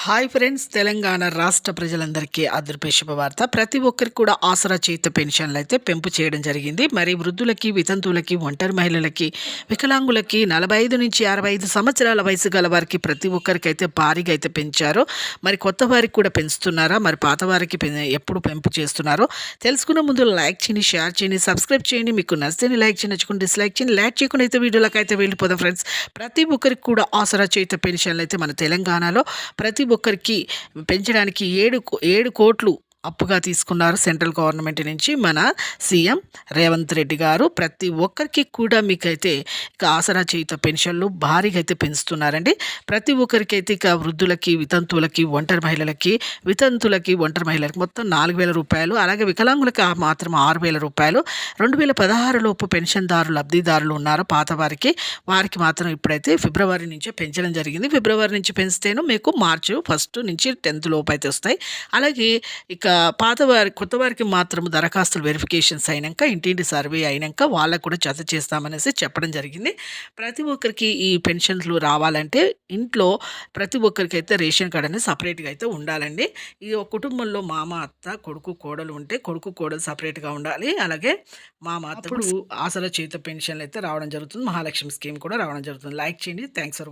Hi friends, Telangana రాష్ట్ర ప్రజలందరికీ అదృపే శుభవార్త. ప్రతి ఒక్కరికి కూడా ఆసరా చేత పెన్షన్లు అయితే పెంపు చేయడం జరిగింది. మరి వృద్ధులకి, వితంతువులకి, ఒంటరి మహిళలకి, వికలాంగులకి, 45 నుంచి 65 సంవత్సరాల వయసు గల వారికి ప్రతి ఒక్కరికి అయితే భారీగా అయితే పెంచారు. మరి కొత్త వారికి కూడా పెంచుతున్నారా, మరి పాత వారికి ఎప్పుడు పెంపు చేస్తున్నారో తెలుసుకునే ముందు లైక్ చేయండి, షేర్ చేయండి, సబ్స్క్రైబ్ చేయండి. మీకు నచ్చితే లైక్ చేయండి, నచ్చుకుని డిస్లైక్ చేయండి. లైక్ చేయకుండా అయితే వీడియోలకు అయితే వెళ్ళిపోదాం ఫ్రెండ్స్. ప్రతి ఒక్కరికి కూడా ఆసరా చేత పెన్షన్లు అయితే మన తెలంగాణలో ప్రతి ఒక్కరికి పెంచడానికి 7 కోట్లు అప్పుగా తీసుకున్నారు సెంట్రల్ గవర్నమెంట్ నుంచి మన సీఎం రేవంత్ రెడ్డి గారు. ప్రతి ఒక్కరికి కూడా మీకైతే ఇక ఆసరా చేయుత పెన్షన్లు భారీగా అయితే పెంచుతున్నారండి. ప్రతి ఒక్కరికి అయితే ఇక వృద్ధులకి, వితంతువులకి, ఒంటరి మహిళలకి, ఒంటరి మహిళలకి మొత్తం 4,000 రూపాయలు, అలాగే వికలాంగులకి మాత్రం 6,000 రూపాయలు. 2016 లోపు పెన్షన్దారులు, లబ్ధిదారులు ఉన్నారు పాత వారికి మాత్రం ఇప్పుడైతే ఫిబ్రవరి నుంచే పెంచడం జరిగింది. ఫిబ్రవరి నుంచి పెంచితేను మీకు మార్చి 1 నుంచి 10th లోపు అయితే వస్తాయి. అలాగే ఇక కొత్త వారికి మాత్రం దరఖాస్తులు వెరిఫికేషన్స్ అయినాక, ఇంటింటి సర్వే అయినాక వాళ్ళకు కూడా జత చేస్తామనేసి చెప్పడం జరిగింది. ప్రతి ఒక్కరికి ఈ పెన్షన్లు రావాలంటే ఇంట్లో ప్రతి ఒక్కరికి అయితే రేషన్ కార్డ్ అనేది సపరేట్గా అయితే ఉండాలండి. ఈ కుటుంబంలో మామ, అత్త, కొడుకు, కోడలు ఉంటే కొడుకు, కోడలు సపరేట్గా ఉండాలి. అలాగే మామ, అత్తప్పుడు ఆసరా చేత పెన్షన్లు అయితే రావడం జరుగుతుంది. మహాలక్ష్మి స్కీమ్ కూడా రావడం జరుగుతుంది. లైక్ చేయండి. Thanks for watching.